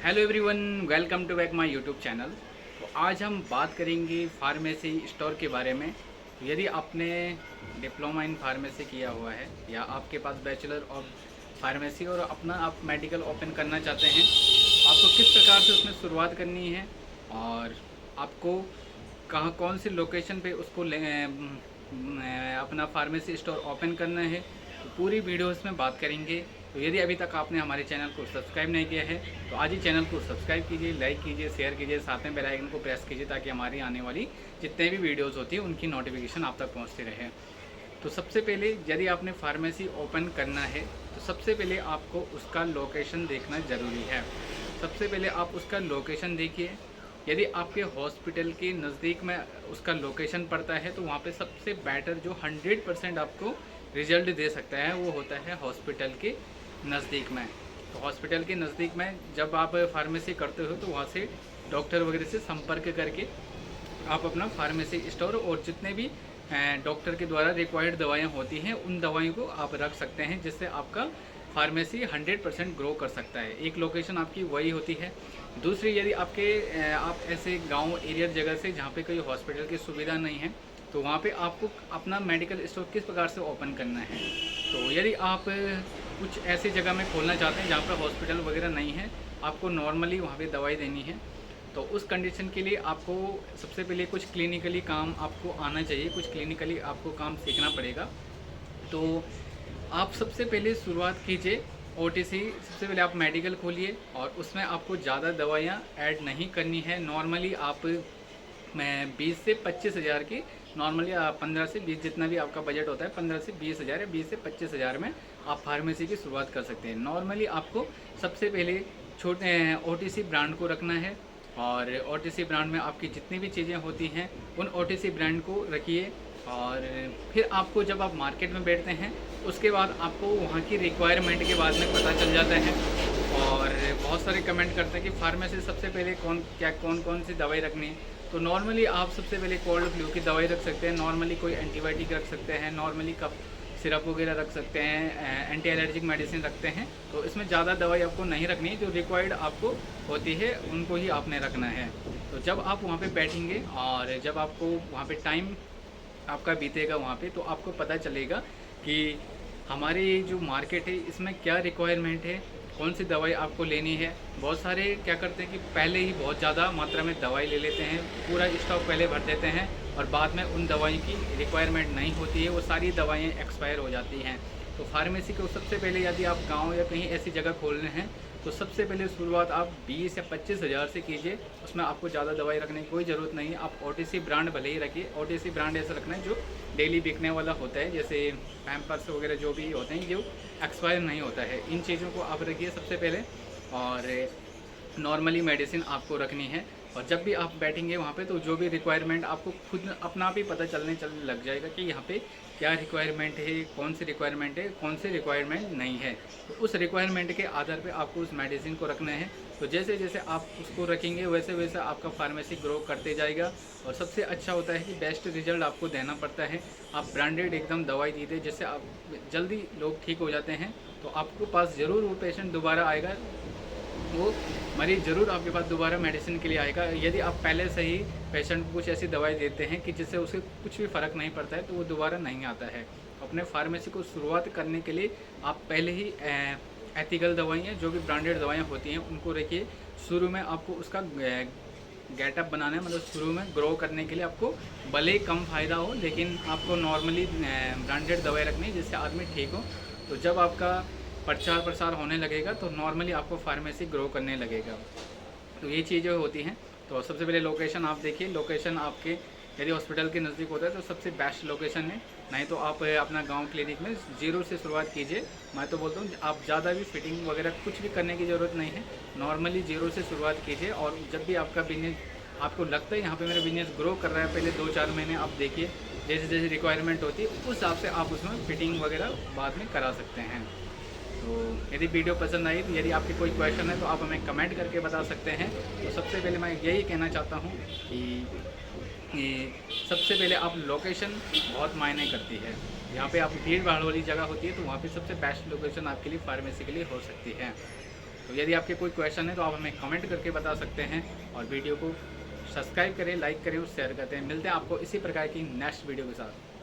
Hello everyone, welcome to back my YouTube channel. तो आज हम बात करेंगे फार्मेसी स्टोर के बारे में। तो यदि आपने डिप्लोमा इन फार्मेसी किया हुआ है या आपके पास बैचलर ऑफ फार्मेसी और अपना आप मेडिकल ओपन करना चाहते हैं, आपको किस प्रकार से उसमें शुरुआत करनी है और आपको कहाँ कौन सी लोकेशन पे उसको अपना फार्मेसी स्टोर ओपन करना है, तो पूरी वीडियो इसमें बात करेंगे। तो यदि अभी तक आपने हमारे चैनल को सब्सक्राइब नहीं किया है तो आज ही चैनल को सब्सक्राइब कीजिए, लाइक कीजिए, शेयर कीजिए, साथ में बेल आइकन को प्रेस कीजिए ताकि हमारी आने वाली जितने भी वीडियोस होती है उनकी नोटिफिकेशन आप तक पहुंचती रहे। तो सबसे पहले यदि आपने फार्मेसी ओपन करना है तो सबसे पहले आपको उसका लोकेशन देखना ज़रूरी है। सबसे पहले आप उसका लोकेशन देखिए। यदि आपके हॉस्पिटल के नज़दीक में उसका लोकेशन पड़ता है तो वहाँ पे सबसे बेटर जो 100% आपको रिजल्ट दे सकता है वो होता है हॉस्पिटल के नज़दीक में। तो हॉस्पिटल के नज़दीक में जब आप फार्मेसी करते हो तो वहाँ से डॉक्टर वगैरह से संपर्क करके आप अपना फार्मेसी स्टोर और जितने भी डॉक्टर के द्वारा रिक्वायर्ड दवाइयाँ होती हैं उन दवाइयों को आप रख सकते हैं, जिससे आपका फार्मेसी 100% ग्रो कर सकता है। एक लोकेशन आपकी वही होती है। दूसरी, यदि आप ऐसे गांव एरिया जगह से जहाँ पे कोई हॉस्पिटल की सुविधा नहीं है तो वहाँ पे आपको अपना मेडिकल स्टोर किस प्रकार से ओपन करना है। तो यदि आप कुछ ऐसी जगह में खोलना चाहते हैं जहाँ पर हॉस्पिटल वगैरह नहीं है, आपको नॉर्मली वहाँ पे दवाई देनी है, तो उस कंडीशन के लिए आपको सबसे पहले कुछ क्लिनिकली काम आपको आना चाहिए, कुछ क्लिनिकली आपको काम सीखना पड़ेगा। तो आप सबसे पहले शुरुआत कीजिए ओटीसी। सबसे पहले आप मेडिकल खोलिए और उसमें आपको ज़्यादा दवाइयाँ ऐड नहीं करनी है। नॉर्मली आप 20 से 25 हज़ार की, नॉर्मली 15 से 20 जितना भी आपका बजट होता है, 15 से 20 हज़ार या 20 से 25 हज़ार में आप फार्मेसी की शुरुआत कर सकते हैं। नॉर्मली आपको सबसे पहले छोटे ओटीसी ब्रांड को रखना है और ओटीसी ब्रांड में आपकी जितनी भी चीज़ें होती हैं उन ओटीसी ब्रांड को रखिए। और फिर आपको जब आप मार्केट में बैठते हैं उसके बाद आपको वहाँ की रिक्वायरमेंट के बाद में पता चल जाता है। और बहुत सारे कमेंट करते हैं कि फार्मेसी सबसे पहले कौन कौन सी दवाई रखनी है। तो नॉर्मली आप सबसे पहले कोल्ड फ्लू की दवाई रख सकते हैं, नॉर्मली कोई एंटीबायोटिक रख सकते हैं, नॉर्मली कफ सिरप वगैरह रख सकते हैं, एंटी एलर्जिक मेडिसिन रखते हैं। तो इसमें ज़्यादा दवाई आपको नहीं रखनी है, जो रिक्वायर्ड आपको होती है उनको ही आपने रखना है। तो जब आप वहाँ पे बैठेंगे और जब आपको वहाँ पे टाइम आपका बीतेगा वहाँ पे, तो आपको पता चलेगा कि हमारी जो मार्केट है इसमें क्या रिक्वायरमेंट है, कौन सी दवाई आपको लेनी है। बहुत सारे क्या करते हैं कि पहले ही बहुत ज़्यादा मात्रा में दवाई ले लेते हैं, पूरा स्टॉक पहले भर देते हैं और बाद में उन दवाइयों की रिक्वायरमेंट नहीं होती है, वो सारी दवाइयाँ एक्सपायर हो जाती हैं। तो फार्मेसी को सबसे पहले यदि आप गांव या कहीं ऐसी जगह खोलने हैं तो सबसे पहले शुरुआत आप 20 या 25 हज़ार से कीजिए। उसमें आपको ज़्यादा दवाई रखने की कोई ज़रूरत नहीं है। आप ओटीसी ब्रांड भले ही रखिए। ओटीसी ब्रांड ऐसा रखना है जो डेली बिकने वाला होता है, जैसे पैम्पर्स वगैरह जो भी होते हैं जो एक्सपायर नहीं होता है, इन चीज़ों को आप रखिए सबसे पहले। और नॉर्मली मेडिसिन आपको रखनी है। और जब भी आप बैठेंगे वहाँ पे तो जो भी रिक्वायरमेंट आपको खुद अपना आप ही पता चलने लग जाएगा कि यहाँ पे क्या रिक्वायरमेंट है, कौन सी रिक्वायरमेंट है, कौन सी रिक्वायरमेंट नहीं है। तो उस रिक्वायरमेंट के आधार पे आपको उस मेडिसिन को रखना है। तो जैसे जैसे आप उसको रखेंगे वैसे वैसे आपका फार्मेसी ग्रो करते जाएगा। और सबसे अच्छा होता है कि बेस्ट रिजल्ट आपको देना पड़ता है। आप ब्रांडेड एकदम दवाई दीजिए जिससे आप जल्दी लोग ठीक हो जाते हैं। तो आपको पास ज़रूर वो पेशेंट दोबारा आएगा, वो मरीज़ ज़रूर आपके पास दोबारा मेडिसिन के लिए आएगा। यदि आप पहले से ही पेशेंट को कुछ ऐसी दवाई देते हैं कि जिससे उसे कुछ भी फ़र्क नहीं पड़ता है तो वो दोबारा नहीं आता है। अपने फार्मेसी को शुरुआत करने के लिए आप पहले ही एथिकल दवाइयाँ, जो भी ब्रांडेड दवाइयाँ होती हैं उनको रखिए। शुरू में आपको उसका गेटअप बनाना है, मतलब शुरू में ग्रो करने के लिए आपको भले ही कम फ़ायदा हो लेकिन आपको नॉर्मली ब्रांडेड दवाई रखनी है जिससे आदमी ठीक हो। तो जब आपका प्रचार प्रसार होने लगेगा तो नॉर्मली आपको फार्मेसी ग्रो करने लगेगा। तो ये चीज़ें होती हैं। तो सबसे पहले लोकेशन आप देखिए। लोकेशन आपके यदि हॉस्पिटल के नज़दीक होता है तो सबसे बेस्ट लोकेशन है, नहीं तो आप अपना गांव क्लिनिक में ज़ीरो से शुरुआत कीजिए। मैं तो बोलता हूँ आप ज़्यादा भी फिटिंग वगैरह कुछ भी करने की ज़रूरत नहीं है, नॉर्मली ज़ीरो से शुरुआत कीजिए। और जब भी आपका बिजनेस आपको लगता है यहाँ पे मेरा बिजनेस ग्रो कर रहा है, पहले 2-4 महीने आप देखिए, जैसे जैसे रिक्वायरमेंट होती है उस हिसाब से आप उसमें फिटिंग वगैरह बाद में करा सकते हैं। तो यदि वीडियो पसंद आई तो यदि आपके कोई क्वेश्चन है तो आप हमें कमेंट करके बता सकते हैं। तो सबसे पहले मैं यही कहना चाहता हूँ कि सबसे पहले आप लोकेशन बहुत मायने करती है। यहाँ पे आप भीड़ भाड़ वाली जगह होती है तो वहाँ पे सबसे बेस्ट लोकेशन आपके लिए फार्मेसी के लिए हो सकती है। तो यदि आपके कोई क्वेश्चन है तो आप हमें कमेंट करके बता सकते हैं, और वीडियो को सब्सक्राइब करें, लाइक करें और शेयर करते हैं। मिलते हैं आपको इसी प्रकार की नेक्स्ट वीडियो के साथ।